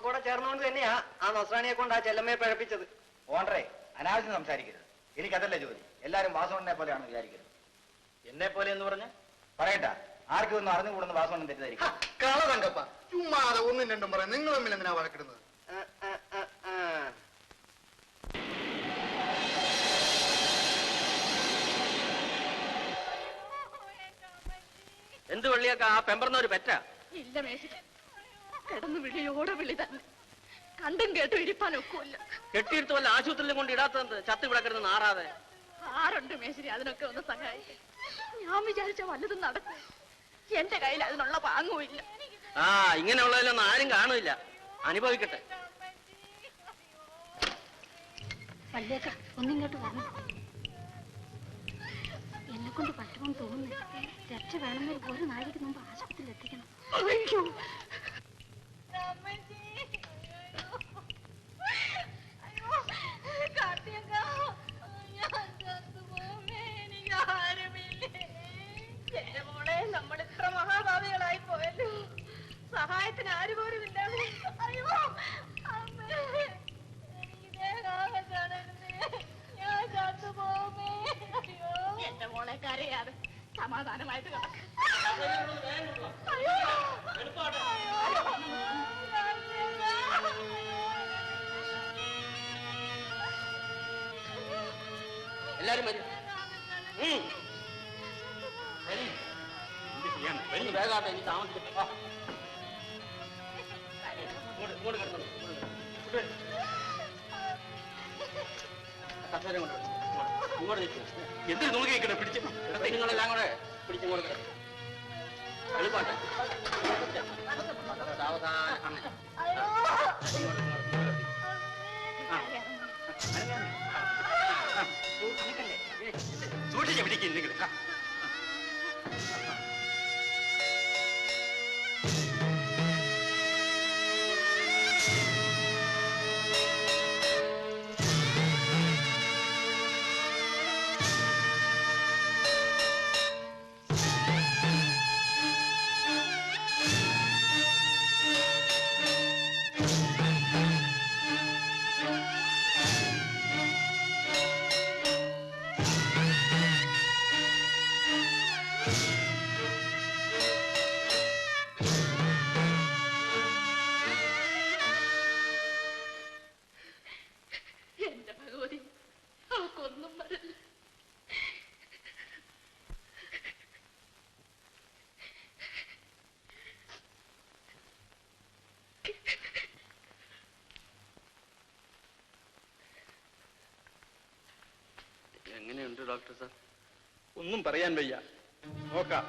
കൂടെ ചേർന്നുകൊണ്ട് തന്നെയാ ആ നസ്രാണിയെ കൊണ്ട് ആ ചെല്ലമ്മയെ പഴപ്പിച്ചത്. ഓണ്ടറേ, അനാവശ്യം സംസാരിക്കരുത്. എനിക്കതല്ല ജോലി. എല്ലാരും വാസവണ്ണനെ പോലെയാണ് വിചാരിക്കരുത്. എന്നെ പോലെ എന്ന് പറഞ്ഞ പറയണ്ട, ആർക്കും ഒന്നും അറിഞ്ഞുകൂടുന്ന വാസവണ്ണൻ തെറ്റിദ്ധരിക്കും. കളതങ്കപ്പ, ചുമ്മാതെ ഒന്നും രണ്ടും പറയാം. നിങ്ങൾ തമ്മിൽ എന്തിനാ വഴക്കിടുന്നത്? എന്ത് വെള്ളിയൊക്കെ ആ പെമ്പർന്ന ഒരു പെറ്റ? ഇല്ല മേശിരി, കിടന്നു വിളിയോടെ വിളി തന്നെ. കണ്ടും കേട്ടും ഇരിപ്പാനൊക്കില്ല. കെട്ടിയെടുത്ത് വല്ല ആശുപത്രിയിലും കൊണ്ട് ഇടാത്തത് ചത്ത് ഇവിടെ കിടന്ന് നാറാതെ. ആരുണ്ട് മേശിരി അതിനൊക്കെ ഒന്ന് സഹായിക്കും? ഞാൻ വിചാരിച്ച വല്ലതും നടക്കും. എന്റെ കയ്യിൽ അതിനുള്ള പാങ്ങുമില്ല. ആ, ഇങ്ങനെയുള്ളതിലൊന്നും ആരും കാണില്ല. അനുഭവിക്കട്ടെ. വല്യേക്ക ഒന്നിങ്ങോട്ട് വരണം. എന്നെ കൊണ്ട് പറ്റുമെന്ന് തോന്നുന്നു. രക്ഷ വേണമെങ്കിൽ ഒരു നാഴിക്ക് മുമ്പ് ആശുപത്രിയിൽ എത്തിക്കണം. അയ്യോ, എന്റെ മോളെ, നമ്മൾ ഇത്ര മഹാഭാവികളായി പോയല്ലോ. സഹായത്തിന് ആര് പോലും ഇല്ല. അയ്യോ ഞാൻ ചത്തുപോമേ. അയ്യോ എന്റെ മോളെ, കരയാതെ സമാധാനമായിട്ട് കിടക്കും. എല്ലാരും വരും. വേഗാട്ടെ, എനിക്ക് താമസിക്കട്ടെ. കസേര കൊണ്ട് ഇങ്ങോട്ട് നിൽക്കും. എന്തിനു നോക്കി നിൽക്കണേ? പിടിച്ചു നിങ്ങളെല്ലാം കൂടെ പിടിച്ചും കൊടുക്കണേ. എളുപ്പാട്ടെ, സാവധാനം. സൂക്ഷിച്ച് പിടിക്കും നിങ്ങൾ. എങ്ങനെയുണ്ട് ഡോക്ടർ സാർ? ഒന്നും പറയാൻ വയ്യ. നോക്കാം.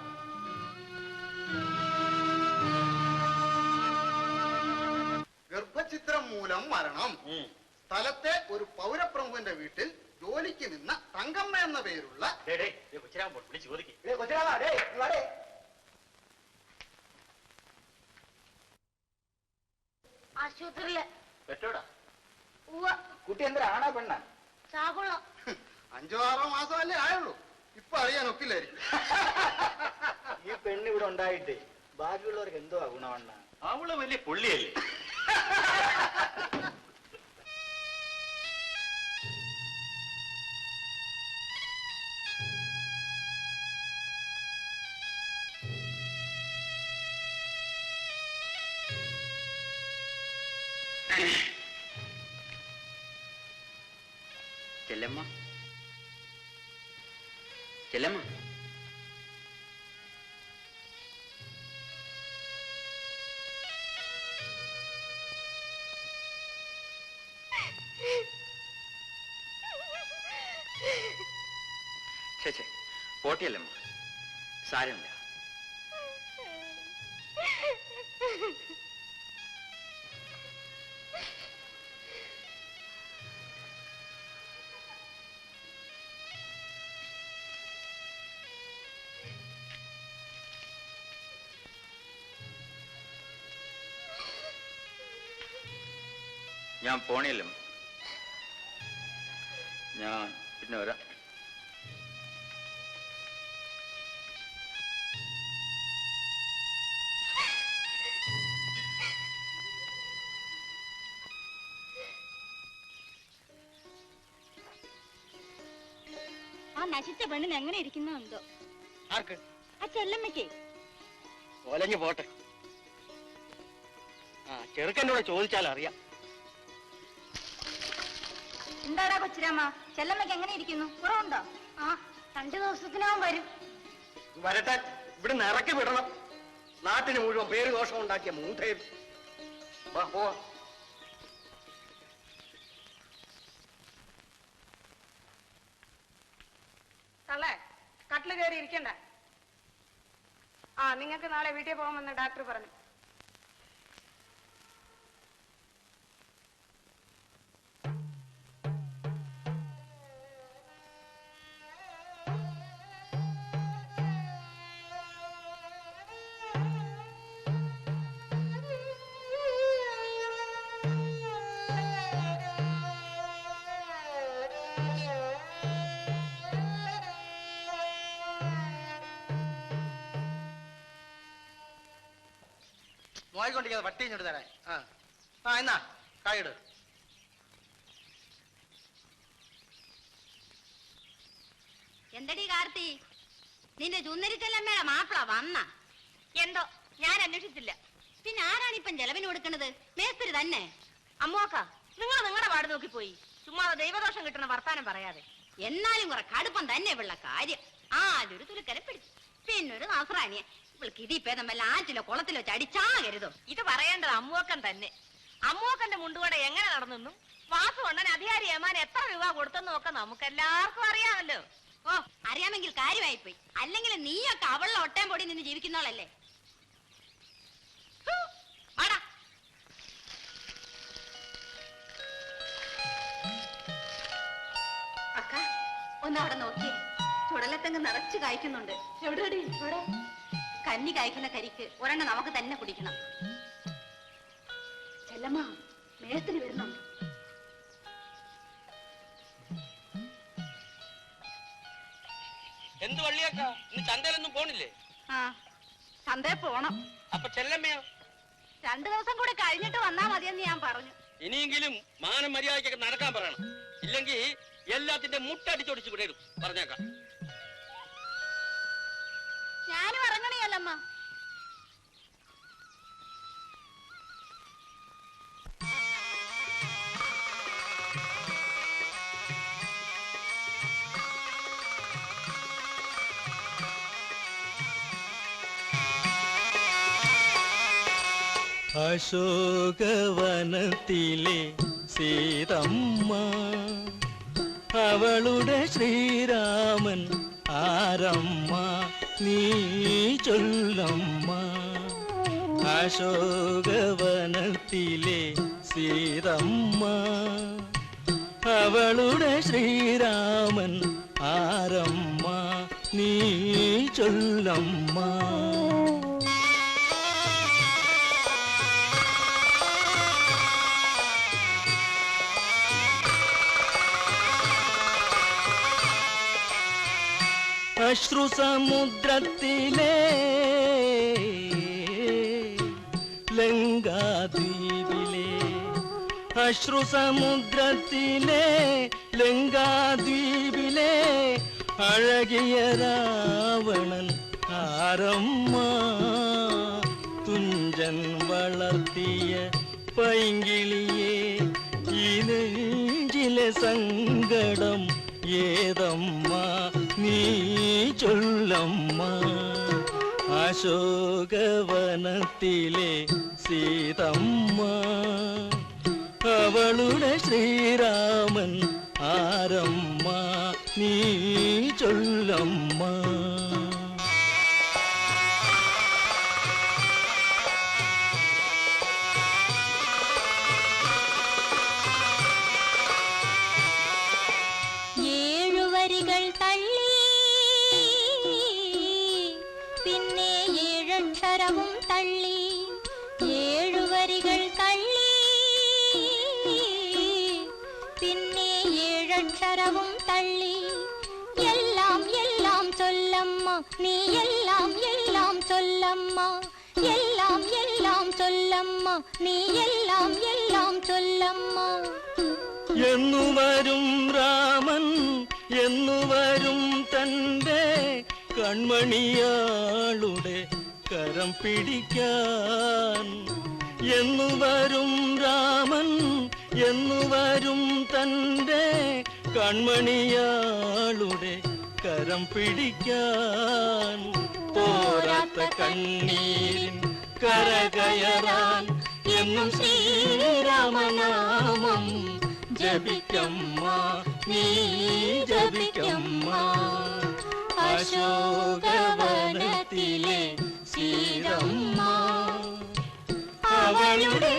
ഗർഭചിത്രം മൂലം മരണം. സ്ഥലത്തെ ഒരു പൗരപ്രമുഖന്റെ വീട്ടിൽ ജോലിക്ക് നിന്ന തങ്കമ്മ എന്ന പേരുള്ള ആശുപത്രിയിലെ കുട്ടി എന്തിനാ, ആണോ പെണ്ണ? ചാകുളം 5-6 മാസമല്ലേ ആയുള്ളൂ. ഇപ്പൊ അറിയാൻ ഒക്കില്ലായിരിക്കും. ഈ പെണ്ണ് ഇവിടെ ഉണ്ടായിട്ട് ബാക്കിയുള്ളവർക്ക് എന്തോ ഗുണവണ്ണ? അവള് വലിയ പുള്ളിയല്ലേ. ചെല്ലമ്മ, ചെല്ലമ്മ, ചേച്ചേ പോട്ടിയല്ലമ്മ, സാരമില്ല. ഞാൻ പോണിയല്ലോ, ഞാൻ പിന്നെ വരാം. നശിച്ച പെണ്ണിന് എങ്ങനെ ഇരിക്കുന്നു എന്തോ. ആർക്ക്? ആ ചെല്ലമ്മയ്ക്ക്. ഒലഞ്ഞു പോട്ടെ. ആ ചെറുക്കനോട് ചോദിച്ചാൽ അറിയാം. എന്താടാ കൊച്ചിരാമ്മ, ചെല്ലമ്മയ്ക്ക് എങ്ങനെ ഇരിക്കുന്നു? കുറവുണ്ടോ? ആ 2 ദിവസത്തിനകം വരും. വരട്ടെ, ഇവിടെ ഇറക്കി വിടണം. നാട്ടിന് മുഴുവൻ പേര് ദോഷം ഉണ്ടാക്കിയ മൂത്തയും. പോവാ. തള്ളേ, കട്ടില് കയറി ഇരിക്കണ്ട. ആ നിങ്ങൾക്ക് നാളെ വീട്ടിൽ പോകാമെന്ന് ഡോക്ടർ പറഞ്ഞു. നോയിക്കൊണ്ടിരിക്കാതെ പട്ടി ഇങ്ങോട്ട് തരാൻ. ആ എന്നാ കായിട്. എന്തടി കാർത്തി, നിന്റെ ചുന്നരിച്ചല്ലമ്മയുടെ മാപ്പിള വന്ന? എന്തോ ഞാൻ അന്വേഷിച്ചില്ല. പിന്നെ ആരാണിപ്പം ചെലവിന് കൊടുക്കണത്? മേസ്തിരി തന്നെ. അമ്മോക്ക, നിങ്ങൾ നിങ്ങളുടെ വാർഡ് നോക്കിപ്പോയി ചുമ്മാ ദൈവദോഷം കിട്ടണ വർത്താനം പറയാതെ. എന്നാലും കുറെ കടുപ്പം തന്നെ ഉള്ള കാര്യം. ആദ്യൊരു തുലുക്കനെ പിടിച്ചു, പിന്നൊരു നസ്രാണിയെ. ഇവൾക്ക് ഇതിപ്പേദം വല്ല ആറ്റിലോ കുളത്തിലോ ചടിച്ചാകരുതോ. ഇത് പറയേണ്ടത് അമ്മൂക്കൻ തന്നെ. അമ്മൂക്കന്റെ മുണ്ടുകൂടെ എങ്ങനെ നടന്നെന്നും വാസു കൊണ്ടൻ അധികാരി ഏമാൻ എത്ര രൂപ കൊടുത്തെന്നും ഒക്കെ നമുക്ക് എല്ലാവർക്കും അറിയാമല്ലോ. ഓ, അറിയാമെങ്കിൽ കാര്യമായിപ്പോയി. അല്ലെങ്കിൽ നീയൊക്കെ അവളുടെ ഒട്ടയം പൊടി നിന്ന് ജീവിക്കുന്നോളല്ലേ. അക്ക, ഒന്ന് അവിടെ നോക്കിയേ. ചുടലത്തങ്ങ് നിറച്ചു കായ്ക്കുന്നുണ്ട്. എവിടെയാടി? ഇവിടെ കന്നി കായ്ക്കുന്ന കരിക്ക് ഒരെണ്ണം നമുക്ക് തന്നെ കുടിക്കണം. ചെല്ലമ്മ, മേസ്തിരി വരുന്നുണ്ട്. എന്ത് വള്ളിയാക്ക, ഇന്ന് ചന്തയിലൊന്നും പോണില്ലേ? ആ, ചന്തയിൽ പോണം. അപ്പൊ ചെല്ലമ്മയോ? 2 ദിവസം കൂടെ കഴിഞ്ഞിട്ട് വന്നാ മതിയെന്ന് ഞാൻ പറഞ്ഞു. ഇനിയെങ്കിലും മാനം മര്യാദയ്ക്കൊക്കെ നടക്കാൻ പറയണം. ഇല്ലെങ്കിൽ എല്ലാത്തിന്റെ മുട്ടടിച്ചൊടിച്ച് വിടരും. പറഞ്ഞേക്കാം. ഞാനും ഇറങ്ങണിയല്ലമ്മ. അശോകവനത്തിലെ സീതമ്മ, അവളുടെ ശ്രീരാമൻ ആരമ്മ, നീ ചൊല്ലമ്മ. അശോകവനത്തിലെ സീതമ്മ, അവളുടെ ശ്രീരാമൻ ആരമ്മ, നീ ചൊല്ലമ്മ. അശ്രുസമുദ്രത്തിലെ ലങ്കാദ്വീപിലെ, അശ്രുസമുദ്രത്തിലെ ലങ്കാദ്വീപിലെ അഴകിയ രാവണൻ ആരമ്മ, തുഞ്ചൻ വളർത്തിയ പൈങ്കിളിയെ ഈ നെഞ്ചിലെ സങ്കടം ഏതമ്മ, നീ ചൊല്ലമ്മ. അശോകവനത്തിലെ സീതമ്മ, അവളുടെ ശ്രീരാമൻ ആരമ്മ, നീ ചൊല്ലമ്മ. തള്ളി പിന്നെ 7 അക്ഷരവും തള്ളി, 7 വരികൾ തള്ളി പിന്നെ 7 അക്ഷരവും തള്ളി. എല്ലാം എല്ലാം ചൊല്ലമ്മ, നീ എല്ലാം എല്ലാം ചൊല്ലമ്മ. എല്ലാം എല്ലാം ചൊല്ലമ്മ, നീ എല്ലാം എല്ലാം ചൊല്ലമ്മ. എന്നു വരും രാമൻ, എന്നു വരും കൺമണിയാളുടെ കരം പിടിക്കാൻ എന്നു വരും രാമൻ എന്നു വരും തൻ്റെ കൺമണിയാളുടെ കരം പിടിക്കാൻ പോരാത്ത കണ്ണീരിൻ കരകയറാൻ എന്നും ശ്രീരാമനാമം ജപിക്കമ്മ നീ ജപിക്കമ്മ അശോകവനത്തിലെ സീതമ്മ അവളുടെ